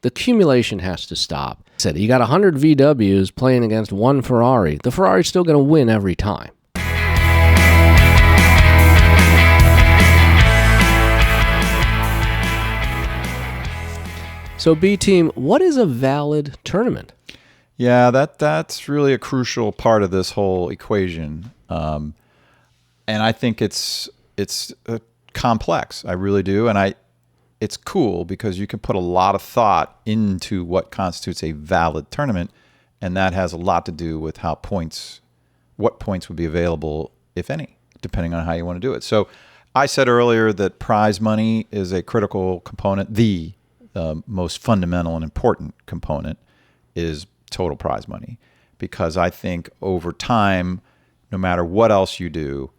The accumulation has to stop. I said, you got 100 VWs playing against one Ferrari. The Ferrari's still going to win every time. So, B-Team, what is a valid tournament? Yeah, that's really a crucial part of this whole equation, and I think it's complex. I really do, and it's cool because you can put a lot of thought into what constitutes a valid tournament, and that has a lot to do with what points would be available, if any, depending on how you want to do it. So, I said earlier that prize money is a critical component. The most fundamental and important component is total prize money, because I think over time, no matter what else you do,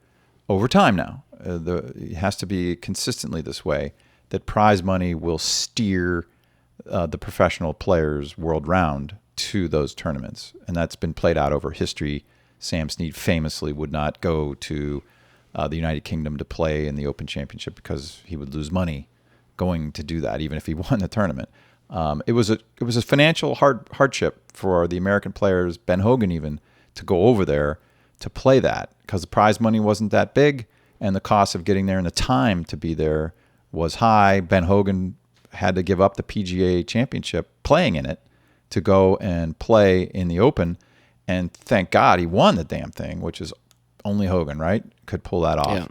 over time now, it has to be consistently this way, that prize money will steer the professional players world round to those tournaments. And that's been played out over history. Sam Snead famously would not go to the United Kingdom to play in the Open Championship because he would lose money going to do that, even if he won the tournament. It was a financial hardship for the American players, Ben Hogan even, to go over there to play that, because the prize money wasn't that big and the cost of getting there and the time to be there was high. Ben Hogan had to give up the PGA Championship playing in it to go and play in the Open, and thank God he won the damn thing, which is only Hogan, right, could pull that off. Yeah.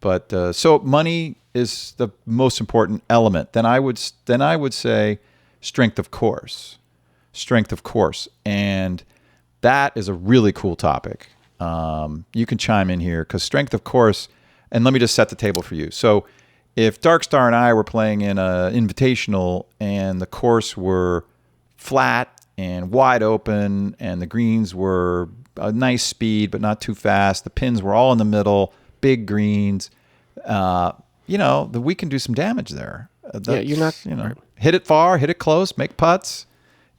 But so money is the most important element. Then I would say strength of course, and that is a really cool topic. You can chime in here, because strength of course, and let me just set the table for you. So if Darkstar and I were playing in an invitational and the course were flat and wide open and the greens were a nice speed but not too fast, the pins were all in the middle, big greens, we can do some damage there. You're not hit it far, hit it close, make putts.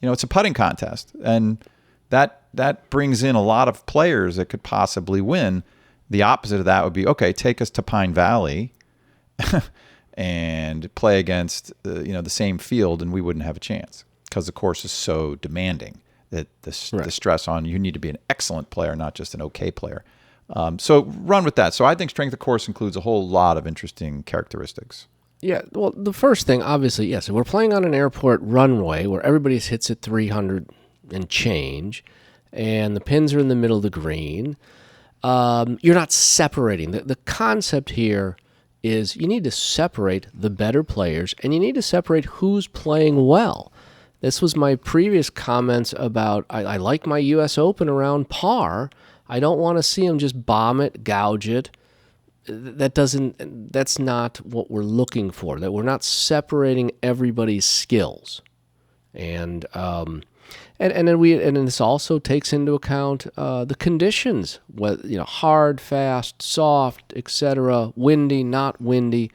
It's a putting contest, and that brings in a lot of players that could possibly win. The opposite of that would be, okay, take us to Pine Valley and play against the same field, and we wouldn't have a chance, because the course is so demanding that the stress on you need to be an excellent player, not just an okay player. So run with that. So I think strength of course includes a whole lot of interesting characteristics. Yeah, well, the first thing, obviously, yes, we're playing on an airport runway where everybody hits at 300 and change, and the pins are in the middle of the green. You're not separating. The concept here is you need to separate the better players, and you need to separate who's playing well. This was my previous comments about I like my U.S. Open around par. I don't want to see them just bomb it, gouge it. That's not what we're looking for. That we're not separating everybody's skills, and then this also takes into account the conditions, whether hard, fast, soft, etc., windy, not windy.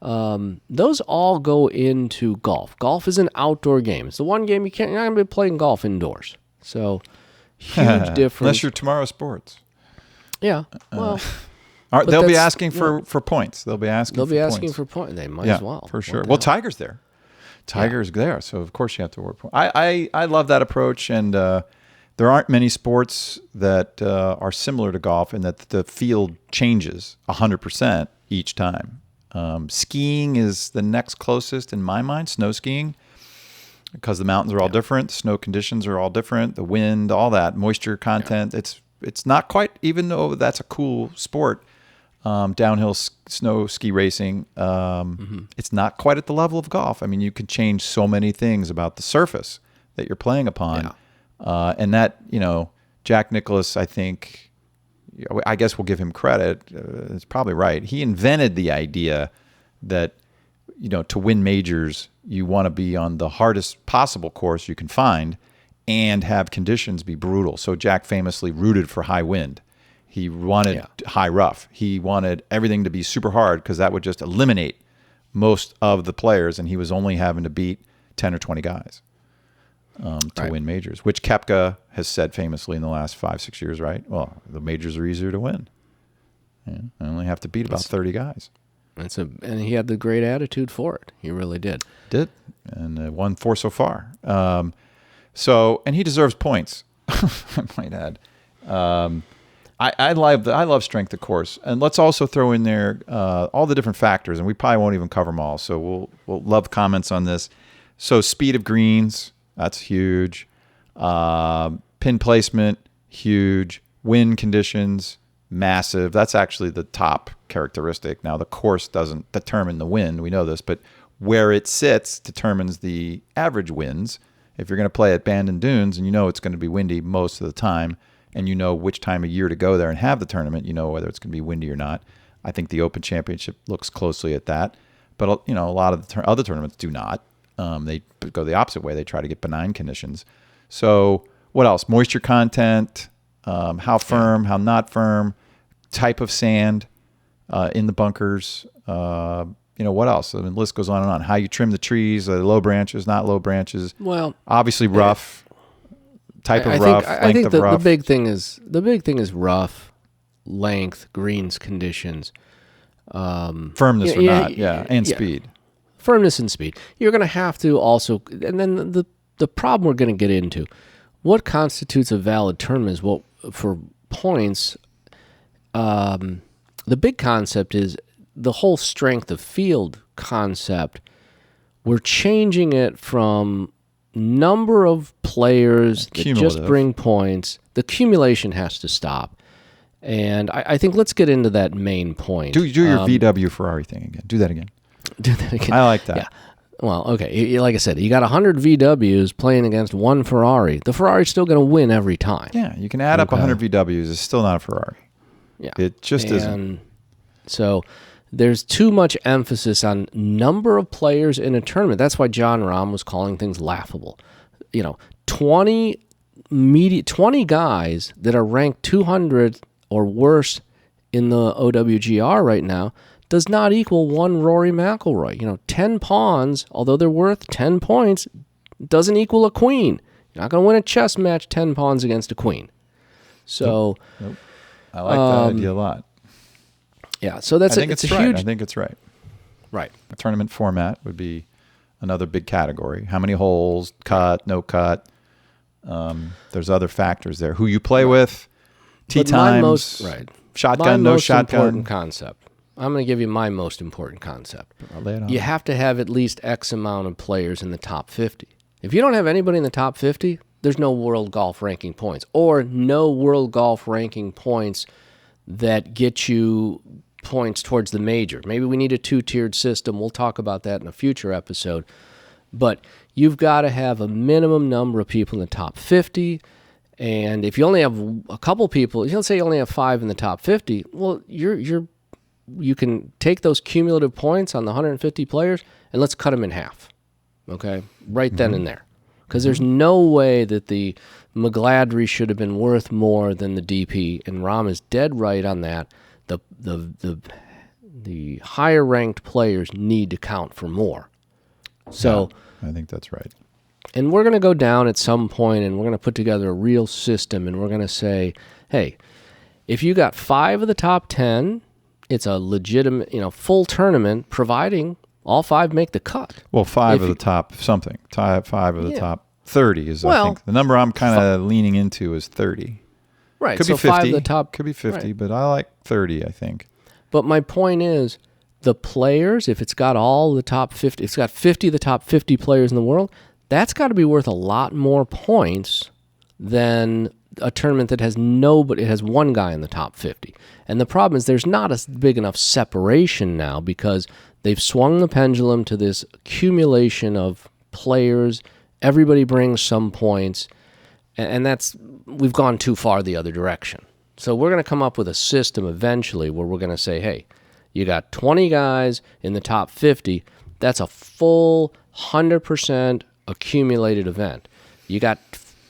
Those all go into golf. Golf is an outdoor game. It's the one game you're not going to be playing golf indoors. So huge difference. Unless you're Tomorrow Sports. Yeah. Well. They'll be asking for points. They'll be asking for points. They might as well. For sure. Well, Tiger's there. Tiger's there, so of course you have to work points. I love that approach, and there aren't many sports that are similar to golf in that the field changes 100% each time. Skiing is the next closest in my mind, snow skiing, because the mountains are all different, the snow conditions are all different, the wind, all that, moisture content. It's not quite, even though that's a cool sport, downhill snow ski racing, it's not quite at the level of golf. I mean, you can change so many things about the surface that you're playing upon. And that, Jack Nicklaus, I think, I guess we'll give him credit. It's probably right. He invented the idea that, to win majors, you want to be on the hardest possible course you can find and have conditions be brutal. So Jack famously rooted for high wind. He wanted high rough. He wanted everything to be super hard, because that would just eliminate most of the players, and he was only having to beat 10 or 20 guys to win majors, which Koepka has said famously in the last 5-6 years, right? Well, the majors are easier to win. Yeah, I only have to beat about 30 guys. And he had the great attitude for it. He really did. Did, and won 4 so far. And he deserves points. I might add. I love strength of course, and let's also throw in there all the different factors, and we probably won't even cover them all. So we'll love comments on this. So speed of greens, that's huge. Pin placement, huge. Wind conditions, massive. That's actually the top characteristic. Now the course doesn't determine the wind, we know this, but where it sits determines the average winds. If you're going to play at Bandon Dunes and you know it's going to be windy most of the time, and you know which time of year to go there and have the tournament, you know whether it's going to be windy or not. I think the Open Championship looks closely at that. But a lot of the other tournaments do not. They go the opposite way. They try to get benign conditions. So what else? Moisture content, how firm, how not firm, type of sand in the bunkers. What else? I mean, the list goes on and on. How you trim the trees, low branches, not low branches. Well, obviously rough. Type of rough, length of rough. The big thing is rough, length, greens conditions, firmness or not, and speed. Firmness and speed. You're going to have to also, and then the problem we're going to get into, what constitutes a valid tournament is what for points. The big concept is the whole strength of field concept. We're changing it from number of players that just bring points. The accumulation has to stop. And I think let's get into that main point. Do your VW Ferrari thing again. Do that again. I like that. Yeah. Well, okay. Like I said, you got 100 VWs playing against one Ferrari. The Ferrari's still going to win every time. Yeah, you can add up 100 VWs. It's still not a Ferrari. Yeah. It just isn't. So there's too much emphasis on number of players in a tournament. That's why Jon Rahm was calling things laughable. 20 guys that are ranked 200 or worse in the OWGR right now does not equal one Rory McIlroy. 10 pawns, although they're worth 10 points, doesn't equal a queen. You're not going to win a chess match 10 pawns against a queen. So, nope. I like that idea a lot. Yeah, so that's I think it's right. Right. A tournament format would be another big category. How many holes, cut, no cut. There's other factors there. Who you play with, tee times, shotgun, no shotgun. Important concept. I'm going to give you my most important concept. I'll lay it on. You have to have at least X amount of players in the top 50. If you don't have anybody in the top 50, there's no world golf ranking points, or no world golf ranking points that get you points towards the major. Maybe we need a 2-tiered system. We'll talk about that in a future episode. But you've got to have a minimum number of people in the top 50. And if you only have a couple people, let's say you only have 5 in the top 50, well, you can take those cumulative points on the 150 players and let's cut them in half. Okay? Right then and there. Because there's no way that the McGladrey should have been worth more than the DP, and Rahm is dead right on that. The higher ranked players need to count for more. So I think that's right. And we're going to go down at some point and we're going to put together a real system, and we're going to say, hey, if you got 5 of the top 10, it's a legitimate, full tournament, providing all 5 make the cut. Well, 5 of the top something. 5 of the top 30 is, I think. The number I'm kind of leaning into is 30. Right. Could so be 50. 5 of the top. Could be 50, right. But I like 30, I think. But my point is, the players, if it's got all the top 50, if it's got 50 of the top 50 players in the world, that's got to be worth a lot more points than a tournament that has nobody. It has one guy in the top 50. And the problem is there's not a big enough separation now because they've swung the pendulum to this accumulation of players. Everybody brings some points, and we've gone too far the other direction. So we're going to come up with a system eventually where we're going to say, hey, you got 20 guys in the top 50. That's a full 100% accumulated event. You got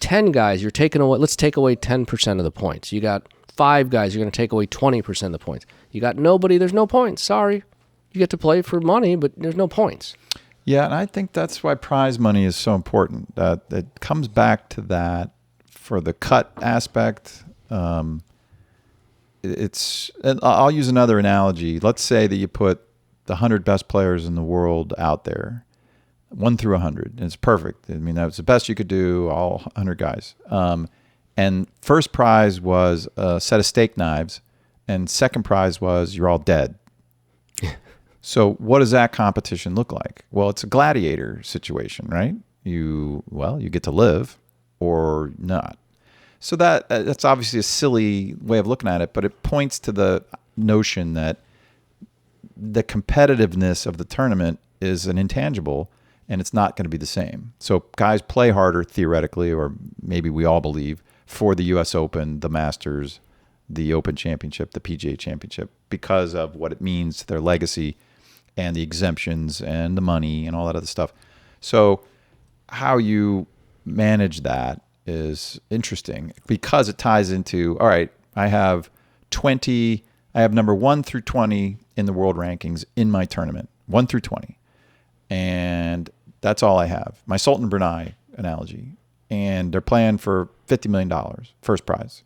10 guys, you're taking away, let's take away 10% of the points. You got 5 guys, you're going to take away 20% of the points. You got nobody, there's no points. Sorry. You get to play for money, but there's no points. Yeah, and I think that's why prize money is so important. It comes back to that for the cut aspect. And I'll use another analogy. Let's say that you put the 100 best players in the world out there, 1 through 100. And it's perfect. I mean, that was the best you could do, all 100 guys. And first prize was a set of steak knives, and second prize was you're all dead. So what does that competition look like? Well, it's a gladiator situation, right? You get to live or not. So that's obviously a silly way of looking at it, but it points to the notion that the competitiveness of the tournament is an intangible, and it's not going to be the same. So guys play harder theoretically, or maybe we all believe, for the U.S. Open, the Masters, the Open Championship, the PGA Championship, because of what it means to their legacy and the exemptions and the money and all that other stuff. So how you manage that is interesting because it ties into, all right, I have number 1 through 20 in the world rankings in my tournament, 1 through 20. And that's all I have. My Sultan Brunei analogy. And they're playing for $50 million, first prize.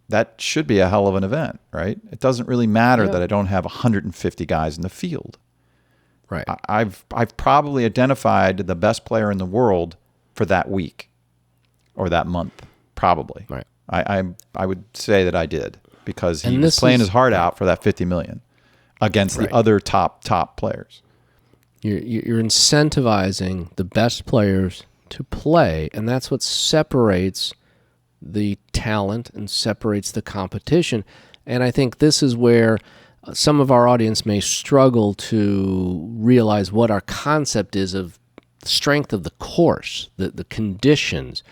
That should be a hell of an event, right? It doesn't really matter that I don't have 150 guys in the field. Right. I've probably identified the best player in the world for that week or that month, probably. Right. I would say that I did because he was playing his heart out for that 50 million against the other top players. You're incentivizing the best players to play, and that's what separates the talent and separates the competition. And I think this is where some of our audience may struggle to realize what our concept is of the strength of the course, the conditions.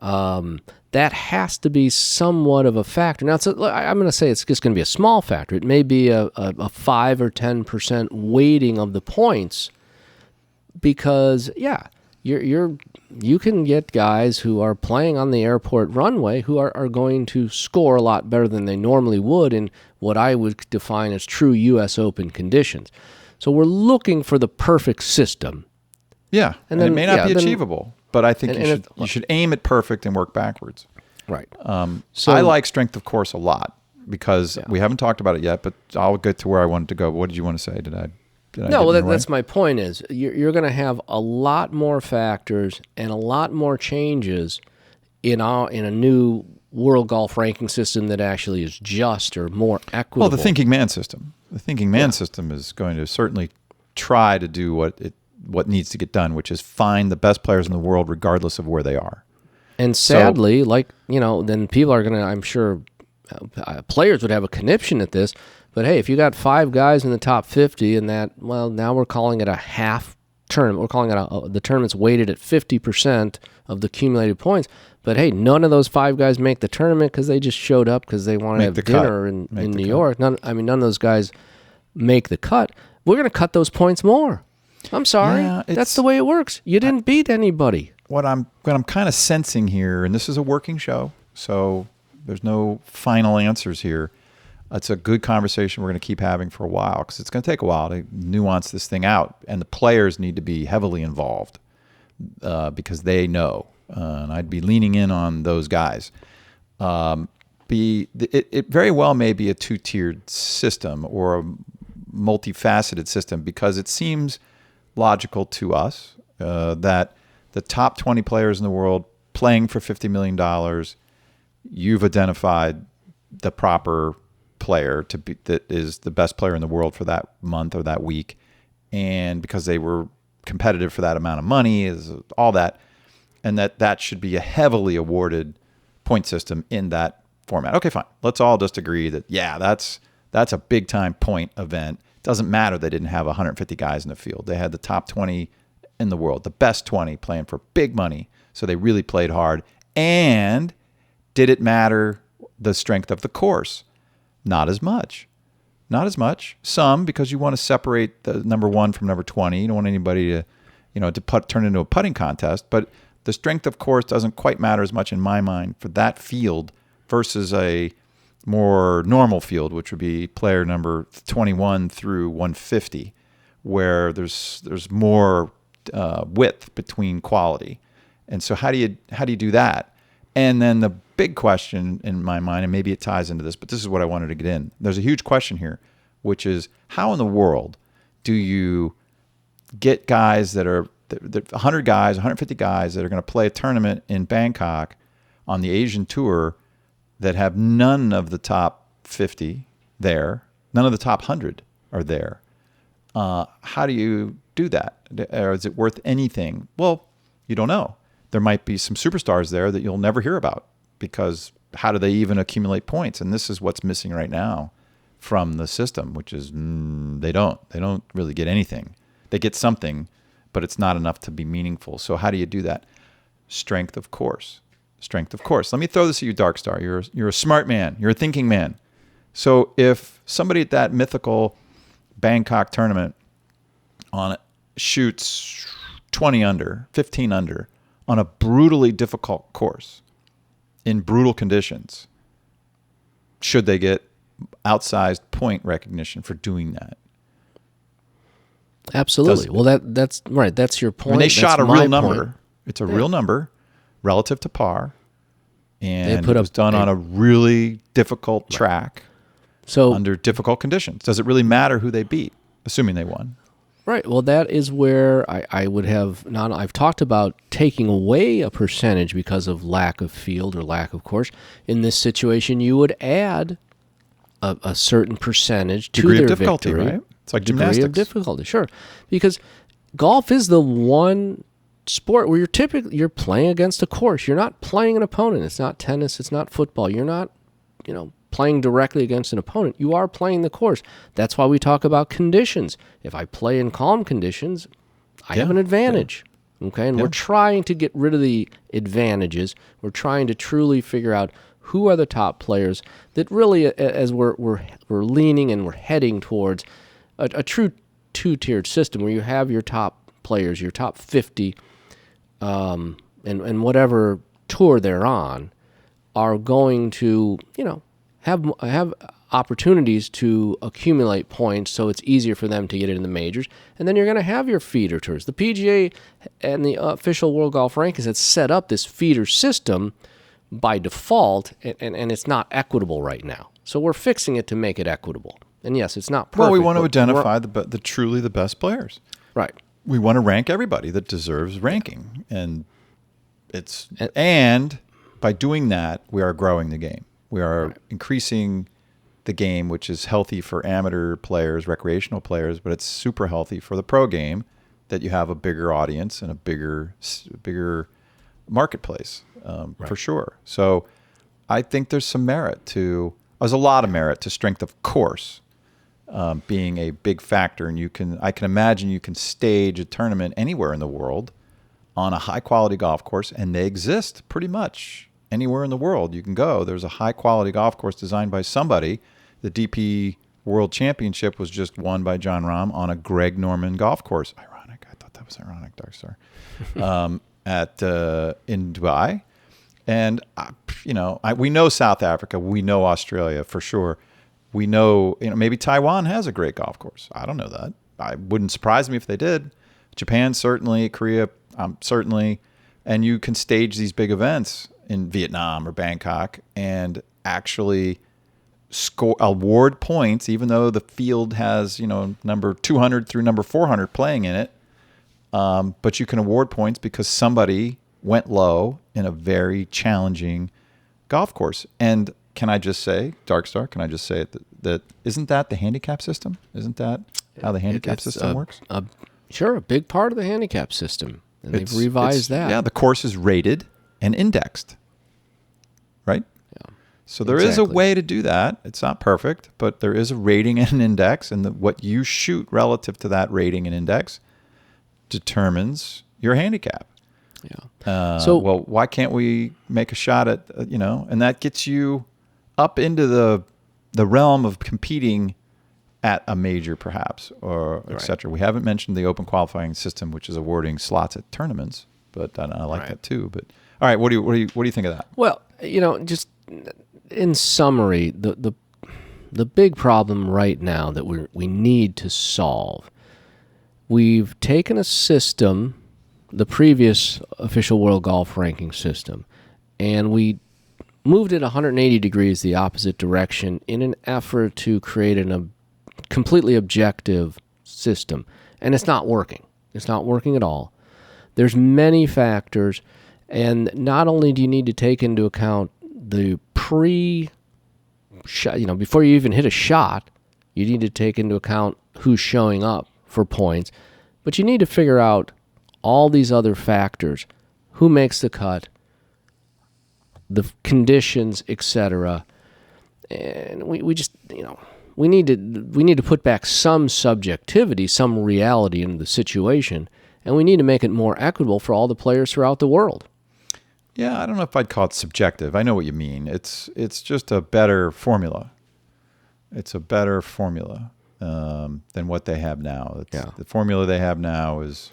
That has to be somewhat of a factor. Now, I'm going to say it's just going to be a small factor. It may be a 5 or 10% weighting of the points because, you can get guys who are playing on the airport runway who are going to score a lot better than they normally would in what I would define as true U.S. Open conditions. So we're looking for the perfect system. Yeah, and it may not be achievable, but I think you should aim at perfect and work backwards. Right. So I like strength of course a lot because we haven't talked about it yet, but I'll get to where I wanted to go. What did you want to say? Did I No, well, that's my point is you're going to have a lot more factors and a lot more changes in a new world golf ranking system that actually is just or more equitable. Well, the thinking man system. The thinking man system is going to certainly try to do what needs to get done, which is find the best players in the world regardless of where they are. And sadly, then people are going to, I'm sure, players would have a conniption at this. But hey, if you got 5 guys in the top 50 and now we're calling it a half tournament. We're calling it the tournament's weighted at 50% of the accumulated points. But hey, none of those 5 guys make the tournament because they just showed up because they want to have dinner in New York. None of those guys make the cut. We're going to cut those points more. I'm sorry. That's the way it works. You didn't beat anybody. What I'm kind of sensing here, and this is a working show, so there's no final answers here. It's a good conversation we're going to keep having for a while because it's going to take a while to nuance this thing out, and the players need to be heavily involved because they know, and I'd be leaning in on those guys. It very well may be a 2-tiered system or a multifaceted system because it seems logical to us that the top 20 players in the world playing for $50 million, you've identified the proper player that is the best player in the world for that month or that week, and because they were competitive for that amount of money, is all that, and that should be a heavily awarded point system in that format. Okay, fine. Let's all just agree that that's a big time point event. Doesn't matter they didn't have 150 guys in the field. They had the top 20 in the world, the best 20 playing for big money, so they really played hard. And did it matter the strength of the course? Not as much. Not as much. Some, because you want to separate the number 1 from number 20. You don't want anybody to turn into a putting contest. But the strength of course doesn't quite matter as much in my mind for that field versus a more normal field, which would be player number 21 through 150, where there's more width between quality. And so how do you do that? And then the big question in my mind, and maybe it ties into this, but this is what I wanted to get in. There's a huge question here. which is how in the world do you get guys that are 100 guys, 150 guys that are going to play a tournament in Bangkok on the Asian Tour that have none of the top 50 there, none of the top 100 are there. How do you do that? Or is it worth anything? Well, you don't know. There might be some superstars there that you'll never hear about, because how do they even accumulate points? And this is what's missing right now from the system, which is they don't really get anything. They get something, but it's not enough to be meaningful. So how do you do that? Strength of course. Strength of course. Let me throw this at you, Darkstar. You're a smart man. You're a thinking man. So if somebody at that mythical Bangkok tournament shoots 20 under, 15 under on a brutally difficult course in brutal conditions, should they get outsized point recognition for doing that? Absolutely. Well, that's right. That's your point. I mean, they shot a real number. Point. It's a real number relative to par, and it was done on a really difficult track, so under difficult conditions. Does it really matter who they beat, assuming they won? Right. Well, that is where I would have not. I've talked about taking away a percentage because of lack of field or lack of course. In this situation, you would add a certain percentage to degree their of difficulty, victory. right? It's like degree gymnastics. of difficulty, sure. Because golf is the one sport where you're playing against a course. You're not playing an opponent. It's not tennis. It's not football. You're not, playing directly against an opponent. You are playing the course. That's why we talk about conditions. If I play in calm conditions, I have an advantage. Okay, and we're trying to get rid of the advantages. We're trying to truly figure out who are the top players that really, as we're leaning and we're heading towards a true two-tiered system where you have your top players, your top 50, and whatever tour they're on, are going to, have opportunities to accumulate points, so it's easier for them to get into the majors. And then you're going to have your feeder tours. The PGA and the official World Golf Rankings has set up this feeder system by default, and it's not equitable right now. So we're fixing it to make it equitable. And yes, it's not perfect. Well, we want to identify the truly the best players. Right. We want to rank everybody that deserves ranking, and by doing that, we are growing the game. We are increasing the game, which is healthy for amateur players, recreational players, but it's super healthy for the pro game, that you have a bigger audience and a bigger marketplace, for sure. So I think there's a lot of merit to strength of course being a big factor. And I can imagine you can stage a tournament anywhere in the world on a high quality golf course, and they exist pretty much anywhere in the world you can go. There's a high quality golf course designed by somebody. The DP World Championship was just won by Jon Rahm on a Greg Norman golf course. Ironic. I thought that was ironic, Darkstar. In Dubai. And, we know South Africa. We know Australia for sure. We know, maybe Taiwan has a great golf course. I don't know that. I wouldn't surprise me if they did. Japan, certainly. Korea, certainly. And you can stage these big events in Vietnam or Bangkok and actually award points, even though the field has, number 200 through number 400 playing in it. But you can award points because somebody went low in a very challenging golf course. And can I just say, Darkstar, that isn't that the handicap system? Isn't that how the handicap system works? Sure, a big part of the handicap system. And they've revised that. Yeah, the course is rated and indexed, right? Yeah. So there is a way to do that. It's not perfect, but there is a rating and an index, and what you shoot relative to that rating and index determines your handicap. Yeah. Well, why can't we make a shot at, and that gets you up into the realm of competing at a major, perhaps, or et cetera. We haven't mentioned the open qualifying system, which is awarding slots at tournaments, but I like that too. But all right, what do you think of that? Well, just in summary, the big problem right now that we need to solve, we've taken a system, the previous official World Golf Ranking system, and we moved it 180 degrees the opposite direction in an effort to create a completely objective system, and it's not working. It's not working at all. There's many factors, and not only do you need to take into account the pre-shot, before you even hit a shot, you need to take into account who's showing up for points, but you need to figure out all these other factors: who makes the cut, the conditions, etc. And we just, we need to put back some subjectivity, some reality into the situation, and we need to make it more equitable for all the players throughout the world. Yeah, I don't know if I'd call it subjective. I know what you mean. It's just a better formula. It's a better formula than what they have now. The formula they have now is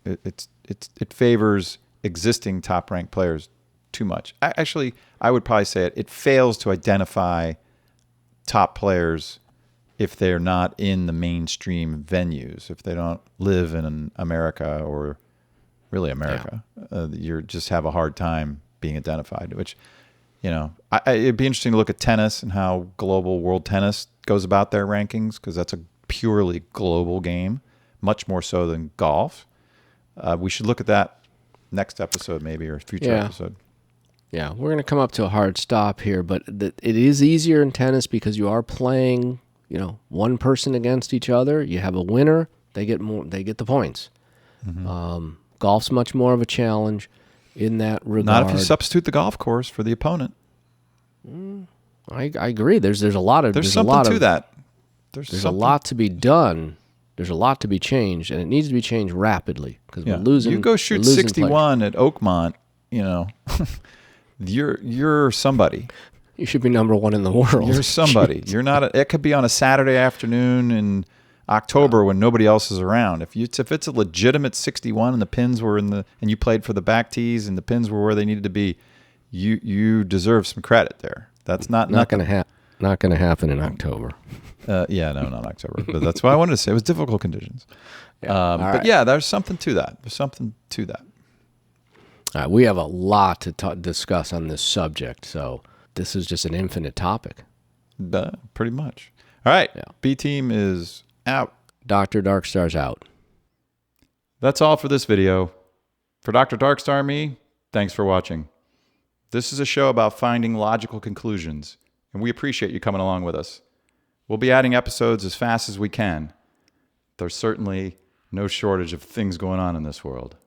it favors existing top-ranked players too much. Actually, I would probably say it fails to identify top players if they're not in the mainstream venues, if they don't live in America or really America. You just have a hard time being identified, which, it'd be interesting to look at tennis and how global world tennis goes about their rankings, because that's a purely global game, much more so than golf. We should look at that next episode maybe, or future episode. Yeah, we're going to come up to a hard stop here, but it is easier in tennis because you are playing, one person against each other. You have a winner, they get the points. Mm-hmm. Golf's much more of a challenge in that regard. Not if you substitute the golf course for the opponent. I agree. There's a lot of there's something to that. There's a lot to be done. There's a lot to be changed, and it needs to be changed rapidly because we're losing. You go shoot 61 players at Oakmont, you're somebody. You should be number one in the world. You're somebody. You're not. It could be on a Saturday afternoon in October when nobody else is around. If it's a legitimate 61 and the pins were and you played for the back tees and the pins were where they needed to be, you deserve some credit there. That's not going to happen. Not going to happen in October. Not October. But that's what I wanted to say. It was difficult conditions. But there's something to that. All right, we have a lot to discuss on this subject, so this is just an infinite topic. Pretty much. All right, B team is out. Dr. Darkstar's out. That's all for this video. For Dr. Darkstar and me, thanks for watching. This is a show about finding logical conclusions, and we appreciate you coming along with us. We'll be adding episodes as fast as we can. There's certainly no shortage of things going on in this world.